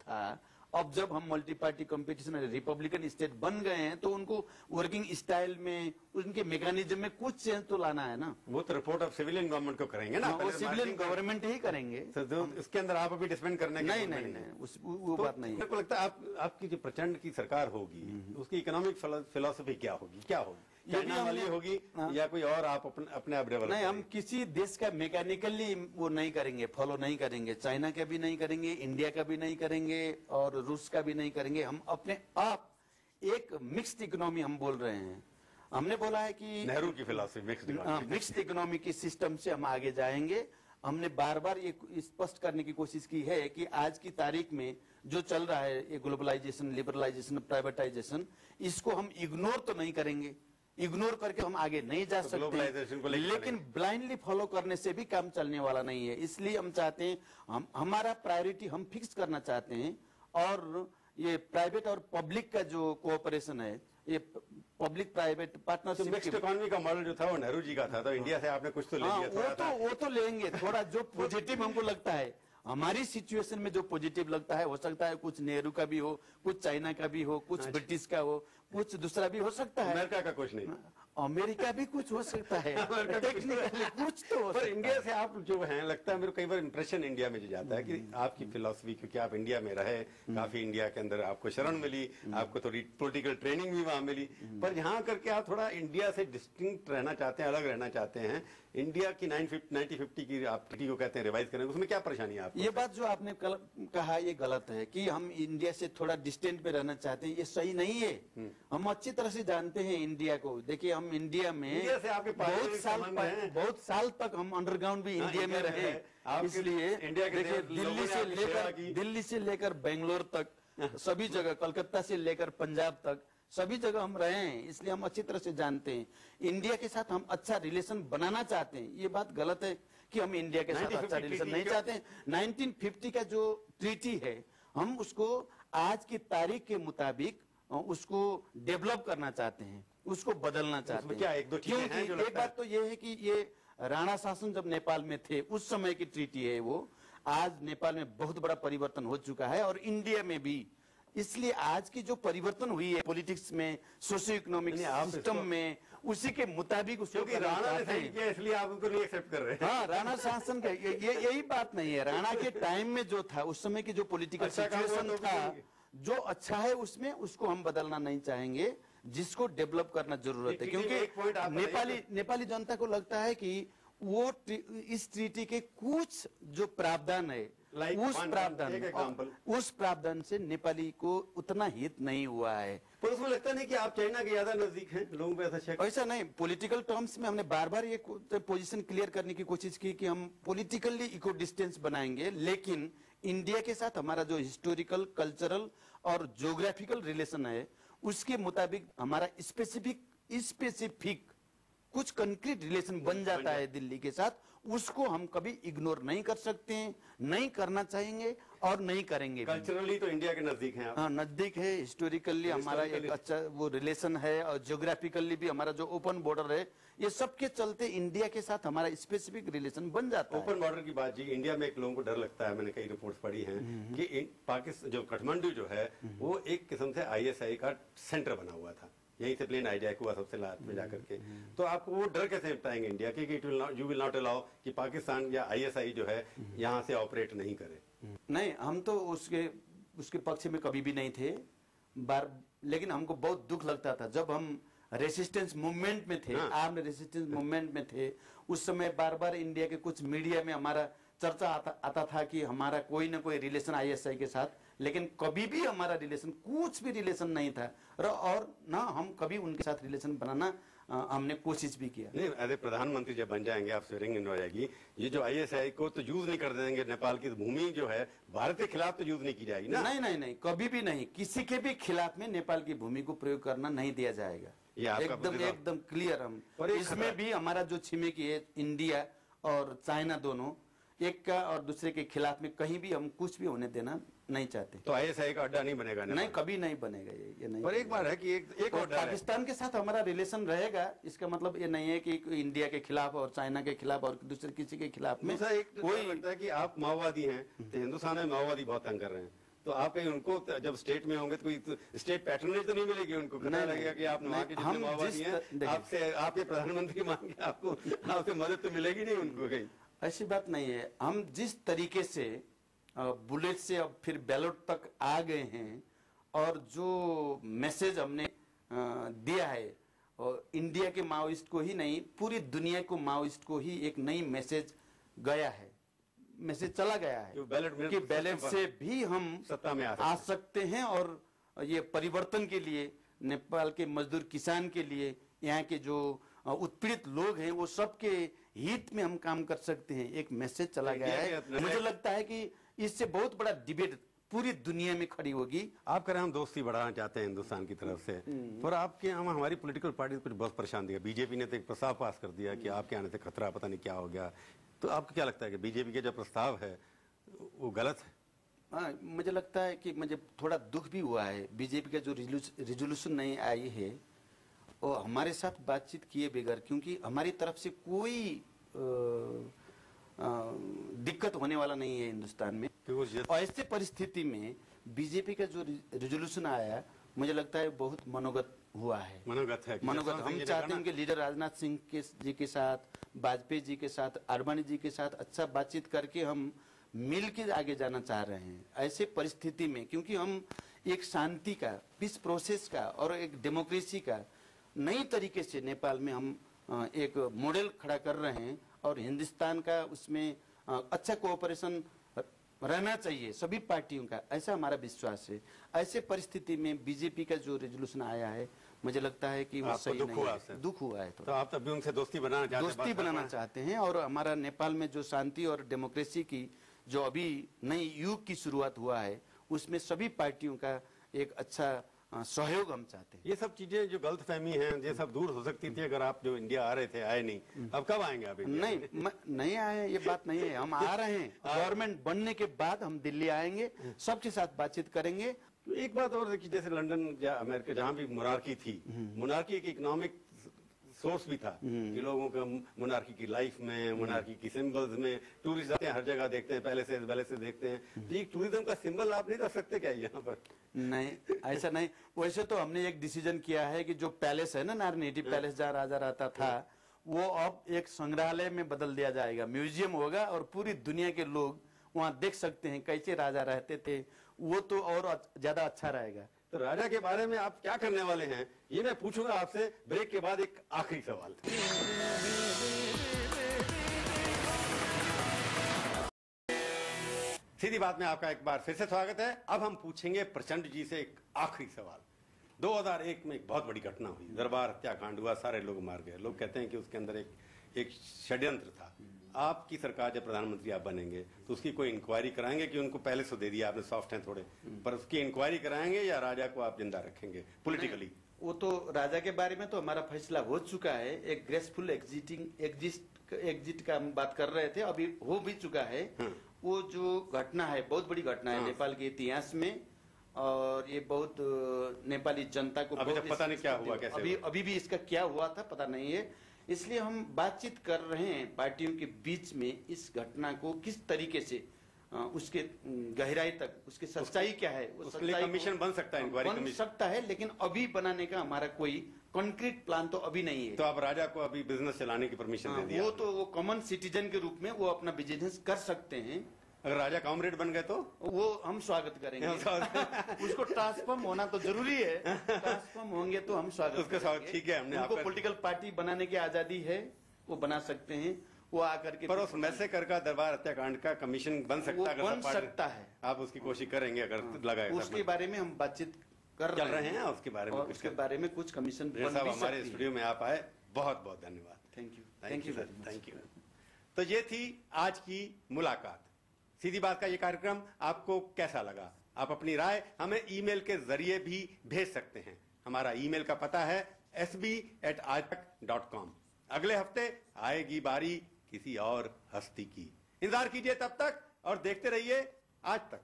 था, अब जब हम multi party competition Republican state बन गए हैं तो उनको वर्किंग स्टाइल में, उनके मैकेनिज्म में कुछ चेंज तो लाना है ना। वो तो रिपोर्ट ऑफ सिविलियन गवर्नमेंट को करेंगे ना, वो सिविलियन गवर्नमेंट ही करेंगे। इसके अंदर आप अभी डिस्पेंड करने की नहीं, वो बात नहीं है। मेरे को लगता है आपकी जो प्रचंड की सरकार होगी उसकी इकोनॉमिक फिलोसफी क्या होगी? चाइना वाली होगी या कोई और आप अपने आप डेवलप? नहीं, हम किसी देश का मैकेनिकली वो नहीं करेंगे, फॉलो नहीं करेंगे। चाइना का भी नहीं करेंगे, इंडिया का भी नहीं करेंगे और रूस का भी नहीं करेंगे। हम अपने आप एक मिक्स्ड इकोनॉमी हम बोल रहे हैं। हमने बोला है कि नेहरू की फिलॉसफी मिक्स्ड इकोनॉमी की सिस्टम से हम आगे जाएंगे। हमने बार बार ये स्पष्ट करने की कोशिश की है कि आज की तारीख में जो चल रहा है ये ग्लोबलाइजेशन, लिबरलाइजेशन, प्राइवेटाइजेशन, इसको हम इग्नोर तो नहीं करेंगे। इग्नोर करके हम आगे नहीं जा सकते, लेकिन ब्लाइंडली फॉलो करने से भी काम चलने वाला नहीं है। इसलिए हम चाहते हैं, हमारा प्रायोरिटी हम फिक्स करना चाहते हैं। और ये प्राइवेट और पब्लिक का जो कोऑपरेशन है, ये public private partnership, mixed economy का मॉडल जो था वो नेहरू जी का था, तो इंडिया से आपने कुछ तो ले लिया। वो तो लेंगे थोड़ा। जो पॉजिटिव हमको लगता है, हमारी सिचुएशन में जो पॉजिटिव लगता है, हो सकता है कुछ नेहरू का भी हो, कुछ चाइना का भी हो, कुछ ब्रिटिश का हो, कुछ दूसरा भी हो सकता है। अमेरिका का कुछ नहीं, अमेरिका भी कुछ हो सकता है, टेक्निकली कुछ तो हो सकता है। इंडिया से आप जो हैं, लगता है मेरे कई बार इंप्रेशन इंडिया में जो जाता है कि आपकी फिलॉसफी, क्योंकि आप इंडिया में रहे काफी, इंडिया के अंदर आपको शरण मिली, आपको थोड़ी पॉलिटिकल ट्रेनिंग भी वहां मिली, पर यहाँ करके आप थोड़ा इंडिया से डिस्टिंक्ट रहना चाहते हैं, अलग रहना चाहते हैं। इंडिया की 1950 की आप ट्रीटी को कहते हैं रिवाइज करेंगे, उसमें क्या परेशानी है आपको? ये बात जो आपने कहा ये गलत है कि हम इंडिया से थोड़ा डिस्टेंट पे रहना चाहते हैं, ये सही नहीं है। हम अच्छी तरह से जानते हैं इंडिया को। देखिए, हम इंडिया में से आपके बहुत साल तक हम अंडरग्राउंड भी इंडिया में रहे, इसलिए इंडिया के दिल्ली से लेकर बेंगलोर तक, सभी जगह, कलकत्ता से लेकर पंजाब तक, सभी जगह हम रहे हैं, इसलिए हम अच्छी तरह से जानते हैं। इंडिया के साथ हम अच्छा रिलेशन बनाना चाहते हैं। ये बात गलत है कि हम इंडिया के साथ अच्छा रिलेशन नहीं चाहते हैं। 1950 का जो ट्रीटी है, हम उसको आज की तारीख के मुताबिक उसको डेवलप करना चाहते हैं, उसको बदलना चाहते हैं। क्या एक दो चीजें हैं जो एक बात तो ये है कि ये राणा शासन जब नेपाल में थे उस समय की ट्रीटी है वो। आज नेपाल में बहुत बड़ा परिवर्तन हो चुका है और इंडिया में भी। इसलिए आज की जो परिवर्तन हुई है पॉलिटिक्स में, सोशियो इकोनॉमिक सिस्टम में, उसी के मुताबिक उसको राणा ने सही किया, इसलिए आप उनको नहीं एक्सेप्ट कर रहे हैं। हाँ, राणा शासन का यही बात नहीं है। राणा के टाइम में जो था, उस समय की जो पॉलिटिकल सिचुएशन था, जो अच्छा है उसमें उसको हम बदलना नहीं चाहेंगे, जिसको डेवलप करना जरूरत है। क्योंकि नेपाली जनता को लगता है कि वो इस ट्रीटी के कुछ जो प्रावधान है, उस प्रावधान से नेपाली को उतना हित नहीं हुआ है। पर उसमें लगता नहीं कि आप चाइना के ज्यादा नजदीक हैं, लोगों पे ऐसा शक? ऐसा नहीं। पॉलिटिकल टर्म्स में हमने बार बार ये पोजीशन क्लियर करने की कोशिश की कि हम पॉलिटिकली इको डिस्टेंस बनाएंगे, लेकिन इंडिया के साथ हमारा जो हिस्टोरिकल, कल्चरल और ज्योग्राफिकल रिलेशन है, उसके मुताबिक हमारा स्पेसिफिक कुछ कंक्रीट रिलेशन बन जाता है दिल्ली के साथ, उसको हम कभी इग्नोर नहीं कर सकते हैं, नहीं करना चाहेंगे और नहीं करेंगे। कल्चरली तो इंडिया के नजदीक हैं आप। हाँ, नजदीक है। हिस्टोरिकली हमारा एक अच्छा वो रिलेशन है और ज्योग्राफिकली भी हमारा जो ओपन बॉर्डर है, ये सब के चलते इंडिया के साथ हमारा स्पेसिफिक रिलेशन बन जाता है। ओपन बॉर्डर की बात जी, इंडिया में एक लोगों को डर लगता है, मैंने कई रिपोर्ट्स पढ़ी हैं कि पाकिस्तान जो काठमांडू जो है वो एक किस्म से ISI का सेंटर बना हुआ था, यहीं से प्लेन हाईजैक हुआ सबसे लास्ट में जाकर के। तो आपको वो डर कैसे निपटाएंगे इंडिया के कि यू विल नॉट अलाउ कि पाकिस्तान या ISI जो है यहाँ से ऑपरेट नहीं करे? नहीं, हम तो उसके पक्ष में कभी भी नहीं थे लेकिन हमको बहुत दुख लगता था जब हम रेसिस्टेंस मूवमेंट में थे, आर्म्ड रेसिस्टेंस मूवमेंट में थे। उस समय बार बार इंडिया के कुछ मीडिया में हमारा चर्चा आता था कि हमारा कोई ना कोई रिलेशन ISI के साथ, लेकिन कभी भी हमारा रिलेशन, कुछ भी रिलेशन नहीं था और ना हम कभी उनके साथ रिलेशन बनाना हमने कोशिश भी किया। नहीं, अरे प्रधानमंत्री जब बन जाएंगे, आप स्वेरिंग इन हो जाएगी, ये जो ISI को तो यूज नहीं कर देंगे, नेपाल की भूमि जो है भारत के खिलाफ तो यूज नहीं की जाएगी ना? नहीं, कभी भी नहीं। किसी के भी खिलाफ में नेपाल की भूमि को प्रयोग करना नहीं दिया जाएगा। एकदम क्लियर। हम इसमें भी हमारा जो छिमेकी है इंडिया और चाइना, दोनों एक का और दूसरे के खिलाफ में कहीं भी हम कुछ भी होने देना नहीं चाहते। तो ISI का अड्डा नहीं बनेगा? नहीं, कभी नहीं बनेगा ये नहीं। पर एक बार है कि एक और पाकिस्तान के साथ हमारा रिलेशन रहेगा, इसका मतलब ये नहीं है कि इंडिया के खिलाफ और चाइना के खिलाफ और दूसरे किसी के खिलाफ में कोई लगता है कि आप माओवादी हैं तो हिंदुस्तान में माओवादी बहुत तंग कर रहे हैं, तो आप कहीं उनको जब स्टेट में होंगे तो कोई स्टेट पैटर्नेज तो नहीं मिलेगी उनको, पता लगेगा कि आपने वहाँ के जितने माओवादी हैं आपसे, आपके प्रधानमंत्री मांगे आपको, आपसे मदद तो मिलेगी नहीं उनको कहीं। ऐसी बात नहीं है। हम जिस तरीके से बुलेट से अब फिर बैलेट तक आ गए हैं और जो मैसेज हमने दिया है, और इंडिया के माओइस्ट को ही नहीं पूरी दुनिया को माओइस्ट को ही एक नई मैसेज गया है, मैसेज चला गया है कि बैलेट से भी हम सत्ता में आ सकते हैं और ये परिवर्तन के लिए, नेपाल के मजदूर किसान के लिए, यहाँ के जो उत्पीड़ित लोग हैं वो सबके हित में हम काम कर सकते हैं, एक मैसेज चला गया है। मुझे लगता है कि इससे बहुत बड़ा डिबेट पूरी दुनिया में खड़ी होगी। आप कह रहे हैं हम दोस्ती बढ़ाना चाहते हैं हिंदुस्तान की तरफ से, पर आपके यहाँ हमारी पॉलिटिकल पार्टी कुछ बहुत परेशान दिया। बीजेपी ने तो एक प्रस्ताव पास कर दिया कि आपके आने से खतरा, पता नहीं क्या हो गया। तो आपको क्या लगता है कि बीजेपी का जो प्रस्ताव है वो गलत है? हाँ, मुझे लगता है कि मुझे थोड़ा दुख भी हुआ है। बीजेपी का जो रिजोल्यूशन नहीं आई है और हमारे साथ बातचीत किए बगैर, क्योंकि हमारी तरफ से कोई दिक्कत होने वाला नहीं है हिंदुस्तान में। और ऐसे परिस्थिति में बीजेपी का जो रिजोल्यूशन आया, मुझे लगता है बहुत मनोगत हुआ है। मनोगत है, मनोगत। हम चाहते हैं कि लीडर राजनाथ सिंह जी के साथ, वाजपेयी जी के साथ, आडवाणी जी के साथ अच्छा बातचीत करके हम मिल के आगे जाना चाह रहे हैं। ऐसे परिस्थिति में, क्योंकि हम एक शांति का, पीस प्रोसेस का और एक डेमोक्रेसी का नई तरीके से नेपाल में हम एक मॉडल खड़ा कर रहे हैं और हिंदुस्तान का उसमें अच्छा कोऑपरेशन रहना चाहिए सभी पार्टियों का, ऐसा हमारा विश्वास है। ऐसे परिस्थिति में बीजेपी का जो रेजोल्यूशन आया है, मुझे लगता है कि वो सही नहीं है। दुख हुआ है। तो आप तब भी उनसे दोस्ती बनाना चाहते हैं और हमारा नेपाल में जो शांति और डेमोक्रेसी की जो अभी नई युग की शुरुआत हुआ है, उसमें सभी पार्टियों का एक अच्छा सहयोग हम चाहते हैं। ये सब चीजें जो गलतफहमी है, ये सब दूर हो सकती थी अगर आप जो इंडिया आ रहे थे, आए नहीं। अब कब आएंगे आप इंडिया? नहीं आए, ये बात नहीं है। हम आ रहे हैं। गवर्नमेंट बनने के बाद हम दिल्ली आएंगे, सबके साथ बातचीत करेंगे। एक बात और देखिए, जैसे लंदन या अमेरिका जहाँ भी मोनार्की थी, मोनार्की एक इकोनॉमिक सोर्स भी था कि लोगों का मोनार्की की लाइफ में, मोनार्की की सिंबल्स में, टूरिस्ट आते हैं, हर जगह देखते हैं, पहले से देखते हैं। तो ये टूरिज्म का सिंबल आप नहीं रख सकते क्या यहाँ पर? नहीं, ऐसा नहीं। वैसे तो हमने एक डिसीजन किया है कि जो पैलेस है ना, नारनेटिव पैलेस जहाँ राजा रहता था, वो अब एक संग्रहालय में बदल दिया जाएगा, म्यूजियम होगा और पूरी दुनिया के लोग वहाँ देख सकते हैं कैसे राजा रहते थे। वो तो और ज्यादा अच्छा रहेगा। तो राजा के बारे में आप क्या करने वाले हैं, ये मैं पूछूंगा आपसे ब्रेक के बाद। एक आखिरी सवाल। सीधी बात में आपका एक बार फिर से स्वागत है। अब हम पूछेंगे प्रचंड जी से एक आखिरी सवाल। 2001 में एक बहुत बड़ी घटना हुई, दरबार हत्याकांड हुआ, सारे लोग मार गए। लोग कहते हैं कि उसके अंदर एक षड्यंत्र था। आपकी सरकार जब प्रधानमंत्री आप बनेंगे तो उसकी कोई इंक्वायरी कराएंगे कि उनको पहले से दे दिया आपने, सॉफ्ट हैं थोड़े, पर उसकी इंक्वायरी कराएंगे या राजा को आप जिंदा रखेंगे पॉलिटिकली? वो तो राजा के बारे में तो हमारा फैसला हो चुका है। एक ग्रेसफुल एग्जिट का हम बात कर रहे थे, अभी हो भी चुका है। वो जो घटना है बहुत बड़ी घटना है नेपाल के इतिहास में, और ये बहुत नेपाली जनता को अभी तक पता नहीं क्या हुआ, कैसे अभी भी इसका क्या हुआ था पता नहीं है। इसलिए हम बातचीत कर रहे हैं पार्टियों के बीच में, इस घटना को किस तरीके से उसके गहराई तक, उसकी सच्चाई क्या है, उसके लिए कमीशन बन सकता है, इंक्वायरी बन सकता है, लेकिन अभी बनाने का हमारा कोई कॉन्क्रीट प्लान तो अभी नहीं है। तो आप राजा को अभी बिजनेस चलाने की परमिशन दे दिया? वो तो वो कॉमन सिटीजन के रूप में वो अपना बिजनेस कर सकते हैं। अगर राजा कॉमरेड बन गए तो वो हम स्वागत करेंगे। उसको ट्रांसफॉर्म होना तो जरूरी है। ट्रांसफॉर्म होंगे तो हम स्वागत करेंगे। ठीक है, हमने उनको पॉलिटिकल पार्टी बनाने की आजादी है, वो बना सकते हैं। वो आकर के पर उस मैसे कर का दरबार हत्याकांड का कमीशन बन सकता है? बन सकता है। आप उसकी कोशिश करेंगे अगर लगाए? उसके बारे में हम बातचीत कर रहे हैं। उसके बारे में उसके बारे में कुछ कमीशन हमारे स्टूडियो में आप आए, बहुत बहुत धन्यवाद। Thank you. तो ये थी आज की मुलाकात। सीधी बात का ये कार्यक्रम आपको कैसा लगा? आप अपनी राय हमें ईमेल के जरिए भी भेज सकते हैं। हमारा ईमेल का पता है sb@aajtak.com। अगले हफ्ते आएगी बारी किसी और हस्ती की। इंतजार कीजिए तब तक और देखते रहिए आज तक।